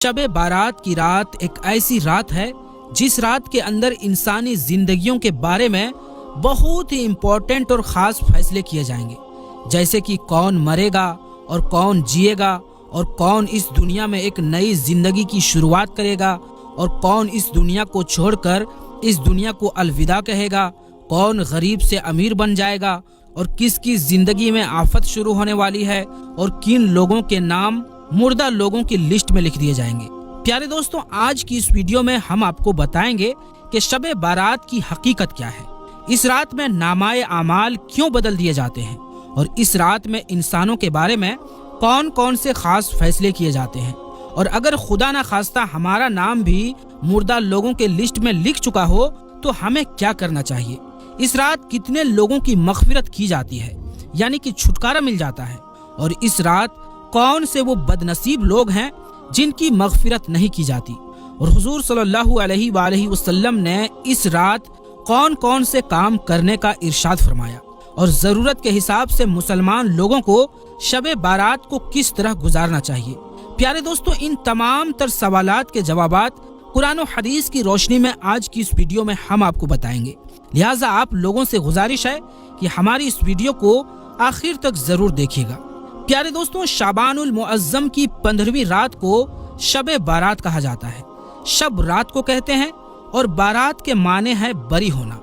शब बारात की रात एक ऐसी रात है जिस रात के अंदर इंसानी जिंदगियों के बारे में बहुत ही इम्पोर्टेंट और ख़ास फैसले किए जाएंगे, जैसे कि कौन मरेगा और कौन जिएगा, और कौन इस दुनिया में एक नई जिंदगी की शुरुआत करेगा, और कौन इस दुनिया को छोड़कर इस दुनिया को अलविदा कहेगा, कौन गरीब से अमीर बन जाएगा, और किसकी जिंदगी में आफत शुरू होने वाली है, और किन लोगों के नाम मुर्दा लोगों की लिस्ट में लिख दिए जाएंगे। प्यारे दोस्तों, आज की इस वीडियो में हम आपको बताएंगे कि शब बारात की हकीकत क्या है, इस रात में नामाए आमाल क्यों बदल दिए जाते हैं, और इस रात में इंसानों के बारे में कौन कौन से खास फैसले किए जाते हैं, और अगर खुदा ना खास्ता हमारा नाम भी मुर्दा लोगों के लिस्ट में लिख चुका हो तो हमें क्या करना चाहिए। इस रात कितने लोगों की मग़फ़िरत की जाती है, यानी कि छुटकारा मिल जाता है, और इस रात कौन से वो बदनसीब लोग हैं जिनकी मग़फ़िरत नहीं की जाती। और हुज़ूर सल्लल्लाहु अलैहि वसल्लम ने इस रात कौन कौन से काम करने का इरशाद फरमाया, और ज़रूरत के हिसाब से मुसलमान लोगों को शब बारात को किस तरह गुजारना चाहिए। प्यारे दोस्तों, इन तमाम तर सवालात के जवाबात कुरान और हदीस की रोशनी में आज की इस वीडियो में हम आपको बताएंगे। लिहाजा आप लोगों से गुजारिश है कि हमारी इस वीडियो को आखिर तक जरूर देखिएगा। प्यारे दोस्तों, शाबानुल मुअज्जम की 15वीं रात को शब बारात कहा जाता है। शब रात को कहते हैं और बारात के माने है बरी होना।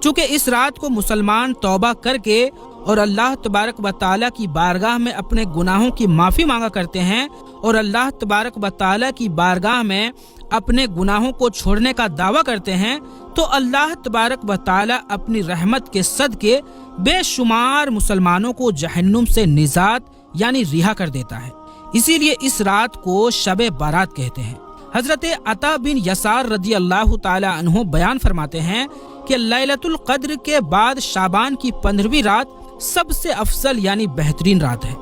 चूँकि इस रात को मुसलमान तौबा करके और अल्लाह तबारक व तआला की बारगाह में अपने गुनाहों की माफ़ी मांगा करते हैं, और अल्लाह तबारक व तआला की बारगाह में अपने गुनाहों को छोड़ने का दावा करते हैं, तो अल्लाह तबारक व तआला अपनी रहमत के सदके बेशुमार मुसलमानों को जहन्नुम से निजात यानी रिहा कर देता है। इसीलिए इस रात को शब बारात कहते हैं। हजरत अता बिन यसार रदी अल्लाह ताला अन्हु बयान फरमाते हैं कि लैलतुल क़द्र के बाद शाबान की 15वीं रात सबसे अफजल यानी बेहतरीन रात है।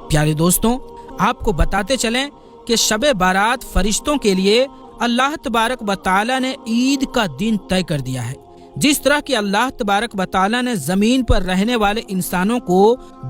प्यारे दोस्तों, आपको बताते चलें कि शब बारात फरिश्तों के लिए अल्लाह तबारक व तआला ने ईद का दिन तय कर दिया है। जिस तरह कि अल्लाह तबारक व तआला ने जमीन पर रहने वाले इंसानों को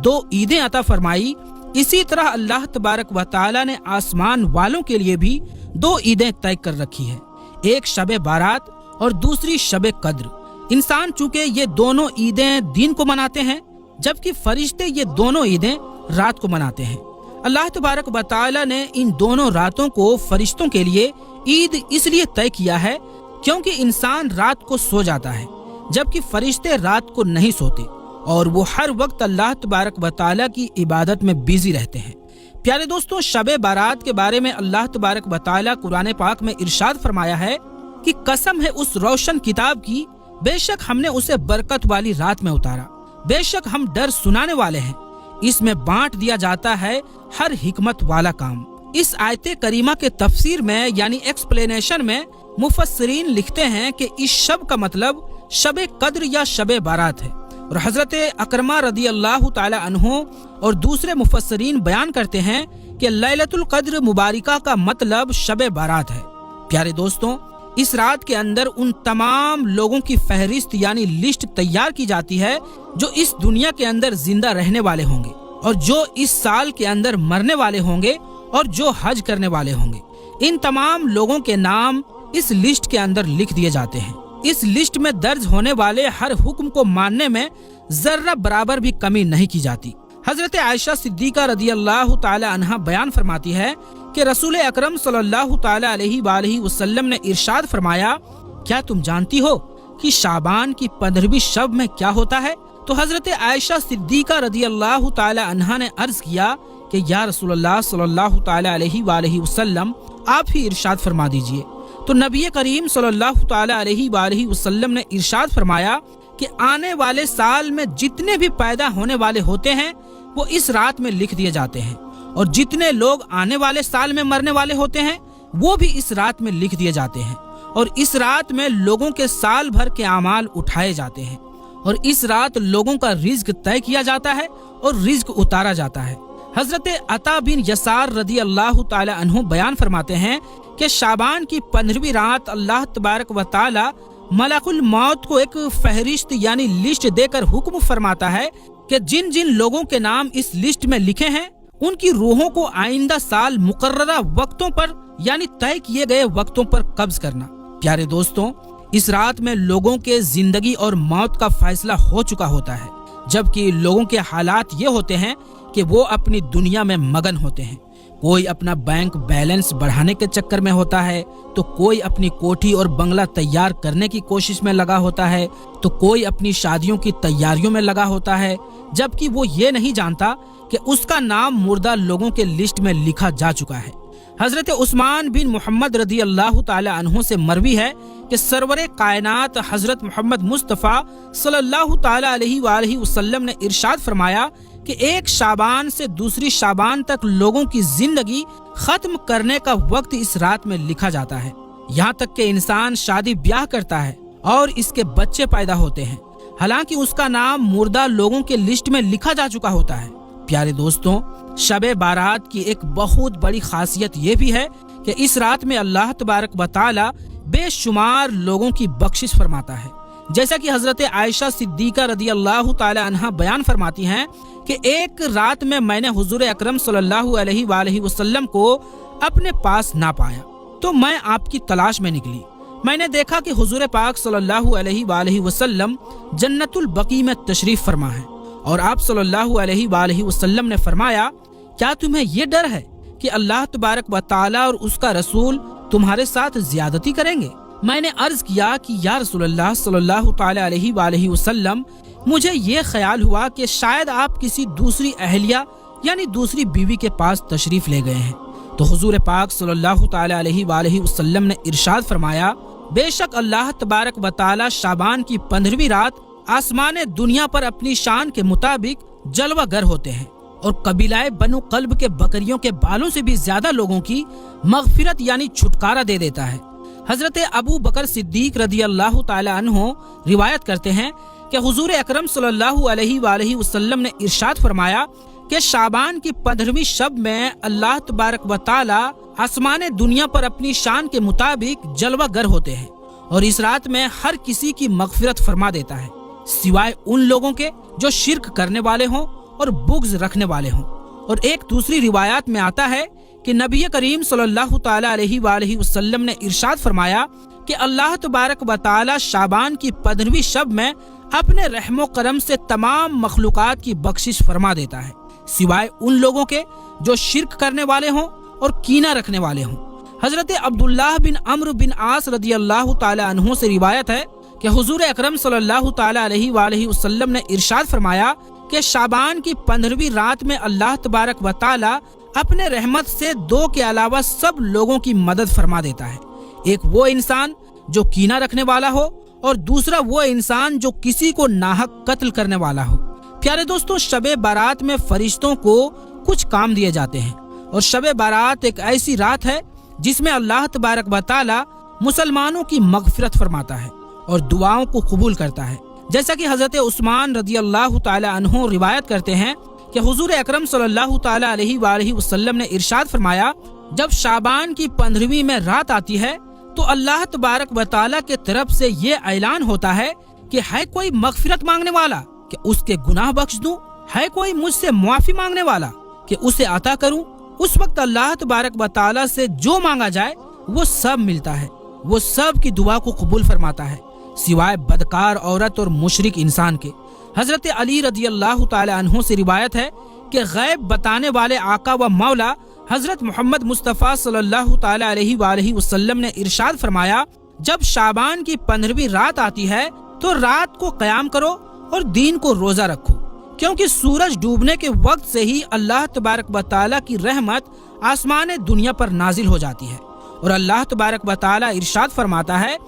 2 ईदें अता फरमाई, इसी तरह अल्लाह तबारक व तआला ने आसमान वालों के लिए भी 2 ईदें तय कर रखी है, एक शब बारात और दूसरी शब कद्र। इंसान चूंकि ये दोनों ईदें दिन को मनाते हैं, जबकि फरिश्ते ये दोनों ईदें रात को मनाते हैं। अल्लाह तबारक व तआला ने इन दोनों रातों को फरिश्तों के लिए ईद इसलिए तय किया है क्योंकि इंसान रात को सो जाता है, जबकि फरिश्ते रात को नहीं सोते, और वो हर वक्त अल्लाह तबारक व तआला की इबादत में बिजी रहते हैं। प्यारे दोस्तों, शब बारात के बारे में अल्लाह तबारक व तआला कुरान पाक में इरशाद फरमाया है कि कसम है उस रोशन किताब की, बेशक हमने उसे बरकत वाली रात में उतारा, बेशक हम डर सुनाने वाले हैं, इसमें बांट दिया जाता है हर हिकमत वाला काम। इस आयते करीमा के तफसीर में यानी एक्सप्लेनेशन में मुफस्सिरीन लिखते हैं कि इस शब का मतलब शब कद्र या शब बारात है, और हजरत अकरमा रदी अल्लाह ताला अन्हो और दूसरे मुफस्सिरीन बयान करते हैं कि लैलतुल क़द्र मुबारिका का मतलब शब बारात है। प्यारे दोस्तों, इस रात के अंदर उन तमाम लोगों की फहरिस्त यानी लिस्ट तैयार की जाती है जो इस दुनिया के अंदर जिंदा रहने वाले होंगे, और जो इस साल के अंदर मरने वाले होंगे, और जो हज करने वाले होंगे। इन तमाम लोगों के नाम इस लिस्ट के अंदर लिख दिए जाते हैं। इस लिस्ट में दर्ज होने वाले हर हुक्म को मानने में जर्रा बराबर भी कमी नहीं की जाती। हजरत आयशा सिद्दीका रदी अल्लाह ताला अन्हा बयान फरमाती है कि रसूल अकरम सल्लल्लाहु ताला अलैहि वसल्लम ने इरशाद फरमाया, क्या तुम जानती हो कि शाबान की 15वीं शब में क्या होता है? तो हजरत आयशा सिद्दीका रदी अल्लाह ताला अन्हा ने अर्ज किया कि या रसूलल्लाह सल्लल्लाहु ताला अलैहि वसल्लम, आप ही इरशाद फरमा दीजिए। तो नबी करीम सल्लल्लाहु ताला अलैहि वसल्लम ने इरशाद फरमाया कि आने वाले साल में जितने भी पैदा होने वाले होते हैं वो इस रात में लिख दिए जाते हैं, और जितने लोग आने वाले साल में मरने वाले होते हैं वो भी इस रात में लिख दिए जाते हैं, और इस रात में लोगों के साल भर के आमाल उठाए जाते हैं, और इस रात लोगों का रिज्क तय किया जाता है और रिज्क उतारा जाता है। हजरत अता बिन यसार रदी अल्लाह ताला अन्हु बयान फरमाते हैं कि शाबान की 15वीं रात अल्लाह तबारक व तआला मलकुल मौत को एक फहरिस्त यानी लिस्ट देकर हुक्म फरमाता है कि जिन जिन लोगों के नाम इस लिस्ट में लिखे हैं उनकी रूहों को आइंदा साल मुकर्ररा वक्तों पर यानी तय किए गए वक्तों पर कब्ज करना। प्यारे दोस्तों, इस रात में लोगों के जिंदगी और मौत का फैसला हो चुका होता है, जबकि लोगों के हालात ये होते हैं कि वो अपनी दुनिया में मगन होते हैं। कोई अपना बैंक बैलेंस बढ़ाने के चक्कर में होता है, तो कोई अपनी कोठी और बंगला तैयार करने की कोशिश में लगा होता है, तो कोई अपनी शादियों की तैयारियों में लगा होता है, जबकि वो ये नहीं जानता कि उसका नाम मुर्दा लोगों के लिस्ट में लिखा जा चुका है। हजरत उस्मान बिन मोहम्मद रदी अल्लाह ताला अन्हु से मरवी है कि सरवरे कायनात हजरत मोहम्मद मुस्तफ़ा सल्लल्लाहु ताला अलैहि वसल्लम ने इरशाद फरमाया कि एक शाबान से दूसरी शाबान तक लोगों की जिंदगी खत्म करने का वक्त इस रात में लिखा जाता है। यहाँ तक कि इंसान शादी ब्याह करता है और इसके बच्चे पैदा होते हैं, हालांकि उसका नाम मुर्दा लोगों के लिस्ट में लिखा जा चुका होता है। प्यारे दोस्तों, शबे बारात की एक बहुत बड़ी खासियत ये भी है कि इस रात में अल्लाह तबारक व तआला बेशुमार लोगों की बख्शिश फरमाता है। जैसा कि हजरत आयशा सिद्दीका रदी अल्लाह ताला अन्हा बयान फरमाती हैं कि एक रात में मैंने हुजूर अकरम सल्लल्लाहु अलैहि वसल्लम को अपने पास ना पाया, तो मैं आपकी तलाश में निकली। मैंने देखा कि हुजूर पाक सल्लल्लाहु अलैहि वसल्लम जन्नतुल बकी में तशरीफ फरमा है और आप सल्लल्लाहु अलैहि वसल्लम ने फरमाया, क्या तुम्हें ये डर है कि अल्लाह तबारक व तआला और उसका रसूल तुम्हारे साथ ज्यादती करेंगे? मैंने अर्ज किया कि या रसूलल्लाह सल्लल्लाहु ताला अलैहि वसल्लम, मुझे ये ख्याल हुआ कि शायद आप किसी दूसरी अहलिया यानी दूसरी बीवी के पास तशरीफ ले गए हैं। तो हुजूर पाक सल्लल्लाहु ताला अलैहि वसल्लम ने इरशाद फरमाया, बेशक अल्लाह तबारक व तआला शाबान की 15वीं रात आसमान दुनिया पर अपनी शान के मुताबिक जलवागर होते हैं और कबीलाए बनु कल्ब के बकरियों के बालों से भी ज्यादा लोगों की मगफिरत यानी छुटकारा दे देता है। हजरत अबू बकर सिद्दीक रदी अल्लाह ताला अन्हो रिवायत करते हैं कि हुजूर अकरम सल्लल्लाहु अलैहि वसल्लम ने इरशाद फरमाया कि शाबान की 15वीं शब में अल्लाह तबारक व तआला आसमान दुनिया पर अपनी शान के मुताबिक जलवागर होते हैं और इस रात में हर किसी की मगफिरत फरमा देता है, सिवाय उन लोगों के जो शिर्क करने वाले हों और बुग़्ज़ रखने वाले हों। और एक दूसरी रिवायत में आता है कि नबी करीम सल्लल्लाहु ताला अलैहि वसल्लम ने इरशाद फरमाया कि अल्लाह तबारक व तआला शाबान की 15वीं शब में अपने रहमो करम से तमाम मखलूकात की बख्शिश फरमा देता है, सिवाय उन लोगों के जो शिर्क करने वाले हों और कीना रखने वाले हों। हजरत अब्दुल्लाह बिन अम्र बिन आस रदी अल्लाह ताला अन्हु से रिवायत है कि हुजूर अकरम सल्लल्लाहु ताला अलैहि वसल्लम ने इरशाद फरमाया कि शाबान की 15वीं रात में अल्लाह तबारक व तआला अपने रहमत से 2 के अलावा सब लोगों की मदद फरमा देता है। एक वो इंसान जो कीना रखने वाला हो और दूसरा वो इंसान जो किसी को नाहक कत्ल करने वाला हो। प्यारे दोस्तों, शबे बारात में फरिश्तों को कुछ काम दिए जाते हैं और शबे बारात एक ऐसी रात है जिसमें अल्लाह तबारक व तआला मुसलमानों की मगफिरत फरमाता है और दुआओं को कबूल करता है। जैसा कि हजरत उस्मान रदी अल्लाह ताला अन्हु रिवायत करते हैं कि हुजूर अकरम सल्लल्लाहु ताला अलैहि वसल्लम ने इरशाद फरमाया, जब शाबान की 15वीं में रात आती है तो अल्लाह तबारक व तआला के तरफ से ये ऐलान होता है कि है कोई मगफिरत मांगने वाला कि उसके गुनाह बख्श दूं, है कोई मुझसे मुआफी मांगने वाला कि उसे अता करूं। उस वक्त अल्लाह तबारक व तआला से जो मांगा जाए वो सब मिलता है, वो सब की दुआ को कबूल फरमाता है, सिवाय बदकार औरत और मुशरिक इंसान के। हजरत अली रदी अल्लाह ताला अन्हु से रिवायत है कि गैब बताने वाले आका व मौला हजरत मोहम्मद मुस्तफ़ा सल्लल्लाहु ताला अलैहि वसल्लम ने इरशाद फरमाया, जब शाबान की 15वीं रात आती है तो रात को क़याम करो और दिन को रोजा रखो, क्योंकि सूरज डूबने के वक्त से ही अल्लाह तबारक व तआला की रहमत आसमान दुनिया पर नाजिल हो जाती है और अल्लाह तबारक व तआला इरशाद फरमाता है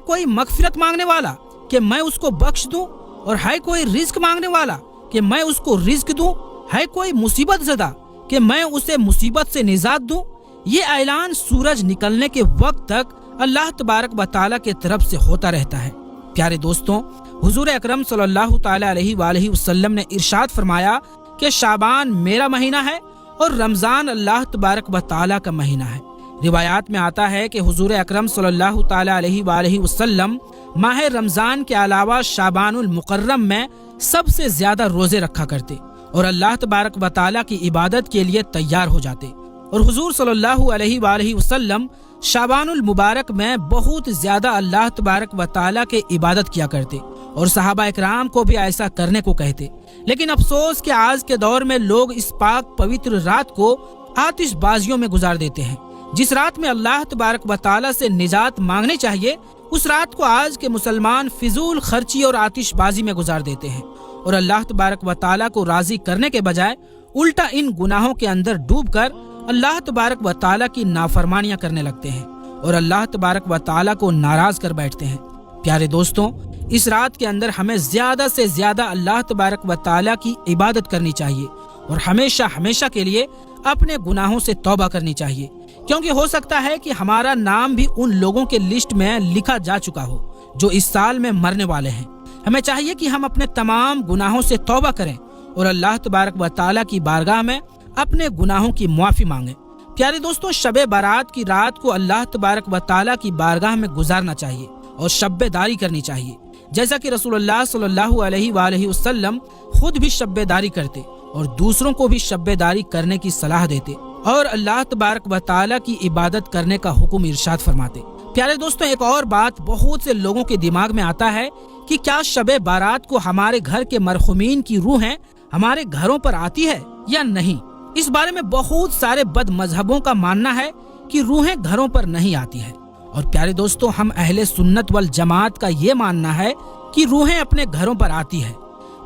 कोई मगफिरत मांगने वाला कि मैं उसको बख्श दूं और है कोई रिज्क मांगने वाला कि मैं उसको रिज्क दूं, है कोई मुसीबत ज़दा कि मैं उसे मुसीबत से निजात दूं। ये ऐलान सूरज निकलने के वक्त तक अल्लाह तबारक व तआला के तरफ से होता रहता है। प्यारे दोस्तों, हुजूर अकरम सल्लल्लाहु ताला अलैहि वसल्लम ने इरशाद फरमाया कि शाबान मेरा महीना है और रमजान अल्लाह तबारक व तआला का महीना है। रिवायात में आता है कि हुजूर अकरम सल्लल्लाहु ताला अलैहि वसल्लम माह रमजान के अलावा शाबानुल मुकर्रम में सबसे ज्यादा रोजे रखा करते और अल्लाह तबारक व तआला की इबादत के लिए तैयार हो जाते। اور حضور صلی اللہ علیہ وآلہ وسلم شعبان المبارک میں بہت زیادہ اللہ تبارک و تعالیٰ کے عبادت کیا کرتے اور صحابہ اکرام کو بھی ایسا کرنے کو کہتے. لیکن افسوس کہ آج کے دور میں لوگ اس پاک پوتر رات کو آتش بازیوں میں گزار دیتے ہیں. جس رات میں اللہ تبارک و تعالیٰ سے نجات مانگنے چاہیے، اس رات کو آج کے مسلمان فضول خرچی اور آتش بازی میں گزار دیتے ہیں اور اللہ تبارک و تعالیٰ کو راضی کرنے کے بجائے الٹا ان گناہوں کے اندر ڈوب کر اللہ تبارک و تعالیٰ کی نافرمانیاں کرنے لگتے ہیں اور اللہ تبارک و تعالیٰ کو ناراض کر بیٹھتے ہیں. پیارے دوستوں، اس رات کے اندر ہمیں زیادہ سے زیادہ اللہ تبارک و تعالیٰ کی عبادت کرنی چاہیے اور ہمیشہ ہمیشہ کے لیے اپنے گناہوں سے توبہ کرنی چاہیے، کیونکہ ہو سکتا ہے کہ ہمارا نام بھی ان لوگوں کے لسٹ میں لکھا جا چکا ہو جو اس سال میں مرنے والے ہیں. ہمیں چاہیے کہ ہم اپنے تمام گناہوں سے توبہ کریں اور اللہ تبارک و تعالیٰ کی بارگاہ میں اپنے گناہوں کی معافی مانگیں. پیارے دوستوں، شب بارات کی رات کو اللہ تبارک و تعالیٰ کی بارگاہ میں گزارنا چاہیے اور شب داری کرنی چاہیے، جیسا کہ رسول اللہ صلی اللہ علیہ وآلہ وسلم خود بھی شب داری کرتے اور دوسروں کو بھی شب داری کرنے کی صلاح دیتے اور اللہ تبارک و تعالیٰ کی عبادت کرنے کا حکم ارشاد فرماتے. پیارے دوستوں، ایک اور بات بہت سے لوگوں کے دماغ میں آتا ہے کہ کیا شب بارات کو ہمارے گھر کے مرحومین کی روحیں ہمارے گھروں پر آتی ہے یا نہیں. اس بارے میں بہت سارے بد مذہبوں کا ماننا ہے کہ روحیں گھروں پر نہیں آتی ہے، اور پیارے دوستوں، ہم اہل سنت والجماعت کا یہ ماننا ہے کہ روحیں اپنے گھروں پر آتی ہے.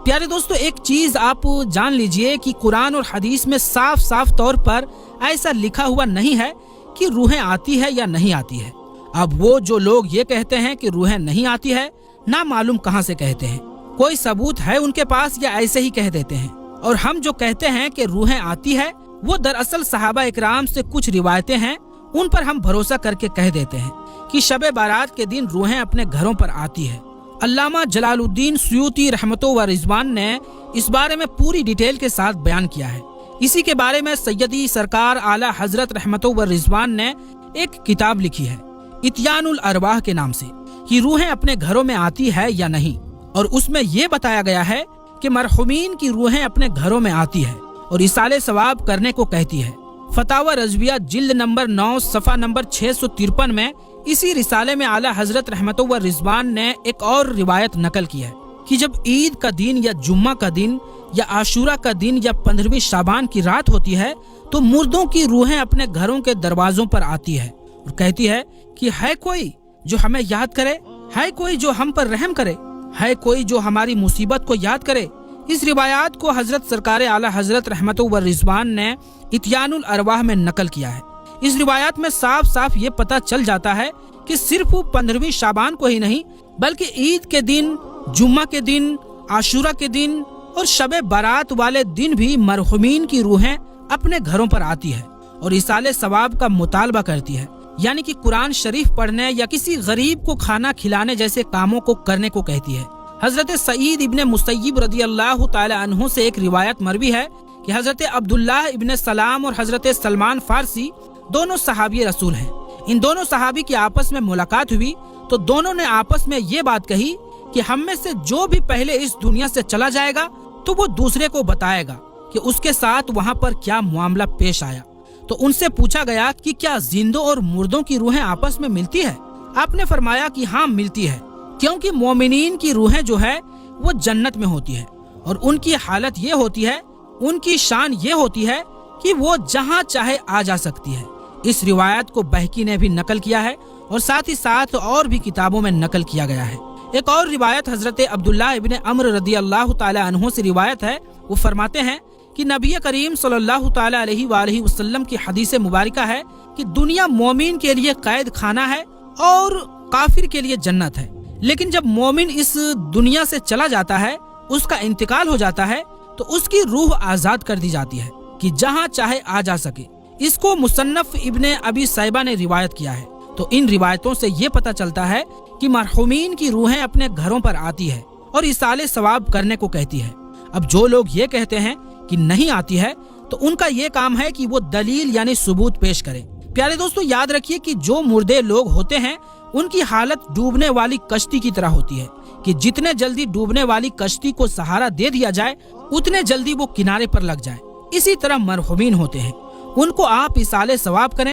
پیارے دوستوں، ایک چیز آپ جان لیجئے کہ قرآن اور حدیث میں صاف صاف طور پر ایسا لکھا ہوا نہیں ہے کہ روحیں آتی ہے یا نہیں آتی ہے. اب وہ جو لوگ یہ کہتے ہیں کہ روحیں نہیں آتی ہے، نہ معلوم کہاں سے کہتے ہیں. کوئی ثبوت ہے ان کے پاس یا ایسے ہی کہہ دیتے ہیں؟ اور ہم جو کہتے ہیں کہ روحیں آتی ہے، وہ دراصل صحابہ اکرام سے کچھ روایتیں ہیں، ان پر ہم بھروسہ کر کے کہہ دیتے ہیں کہ شب بارات کے دن روحیں اپنے گھروں پر آتی ہے. علامہ جلال الدین سیوطی رحمتہ و رضوان نے اس بارے میں پوری ڈیٹیل کے ساتھ بیان کیا ہے. اسی کے بارے میں سیدی سرکار اعلی حضرت رحمتہ و رضوان نے ایک کتاب لکھی ہے اتیان الارواح کے نام سے، کہ روحیں اپنے گھروں میں آتی ہے یا نہیں، اور اس میں یہ بتایا گیا ہے کہ مرحومین کی روحیں اپنے گھروں میں آتی ہے اور ایصال ثواب کرنے کو کہتی ہے. فتاوی رضویہ جلد نمبر 9 صفحہ نمبر 653 میں اسی رسالے میں اعلی حضرت رحمتہ و رضوان نے ایک اور روایت نقل کی ہے کہ جب عید کا دن یا جمعہ کا دن یا عاشورہ کا دن یا 15ویں شعبان کی رات ہوتی ہے تو مردوں کی روحیں اپنے گھروں کے دروازوں پر آتی ہے اور کہتی ہے کہ ہے کوئی جو ہمیں یاد کرے، ہے کوئی جو ہم پر رحم کرے، ہے کوئی جو ہماری مصیبت کو یاد کرے. اس روایات کو حضرت سرکار اعلی حضرت رحمتہ و رضوان نے اتیان الارواح میں نقل کیا ہے. اس روایات میں صاف صاف یہ پتہ چل جاتا ہے کہ صرف 15ویں شعبان کو ہی نہیں بلکہ عید کے دن، جمعہ کے دن، عاشورہ کے دن اور شب بارات والے دن بھی مرحومین کی روحیں اپنے گھروں پر آتی ہے اور ایصال ثواب کا مطالبہ کرتی ہے، یعنی کہ قرآن شریف پڑھنے یا کسی غریب کو کھانا کھلانے جیسے کاموں کو کرنے کو کہتی ہے. حضرت سعید ابن مسیب رضی اللہ تعالی عنہ سے ایک روایت مروی ہے کہ حضرت عبداللہ ابن سلام اور حضرت سلمان فارسی دونوں صحابی رسول ہیں. ان دونوں صحابی کی آپس میں ملاقات ہوئی تو دونوں نے آپس میں یہ بات کہی کہ ہم میں سے جو بھی پہلے اس دنیا سے چلا جائے گا تو وہ دوسرے کو بتائے گا کہ اس کے ساتھ وہاں پر کیا معاملہ پیش آیا. تو ان سے پوچھا گیا کہ کیا زندوں اور مردوں کی روحیں آپس میں ملتی ہے؟ آپ نے فرمایا کہ ہاں ملتی ہے، کیونکہ مومنین کی روحیں جو ہے وہ جنت میں ہوتی ہے اور ان کی حالت یہ ہوتی ہے، ان کی شان یہ ہوتی ہے کہ وہ جہاں چاہے آ جا سکتی ہے. اس روایت کو بہقی نے بھی نقل کیا ہے اور ساتھ ہی ساتھ اور بھی کتابوں میں نقل کیا گیا ہے. ایک اور روایت حضرت عبداللہ ابن عمر رضی اللہ تعالی عنہ سے روایت ہے. وہ فرماتے ہیں کہ نبی کریم صلی اللہ تعالی علیہ وآلہ وسلم کی حدیث مبارکہ ہے کہ دنیا مومن کے لیے قید خانہ ہے اور کافر کے لیے جنت ہے، لیکن جب مومن اس دنیا سے چلا جاتا ہے، اس کا انتقال ہو جاتا ہے، تو اس کی روح آزاد کر دی جاتی ہے کہ جہاں چاہے آ جا سکے. اس کو مصنف ابن ابی شیبہ نے روایت کیا ہے. تو ان روایتوں سے یہ پتہ چلتا ہے کہ مرحومین کی روحیں اپنے گھروں پر آتی ہے اور ایصال ثواب کرنے کو کہتی ہے. اب جو لوگ یہ کہتے ہیں کہ نہیں آتی ہے تو ان کا یہ کام ہے کہ وہ دلیل یعنی ثبوت پیش کریں. پیارے دوستو، یاد رکھیے کہ جو مردے لوگ ہوتے ہیں ان کی حالت ڈوبنے والی کشتی کی طرح ہوتی ہے کہ جتنے جلدی ڈوبنے والی کشتی کو سہارا دے دیا جائے اتنے جلدی وہ کنارے پر لگ جائے. اسی طرح مرحومین ہوتے ہیں ان کو آپ ایصال ثواب کریں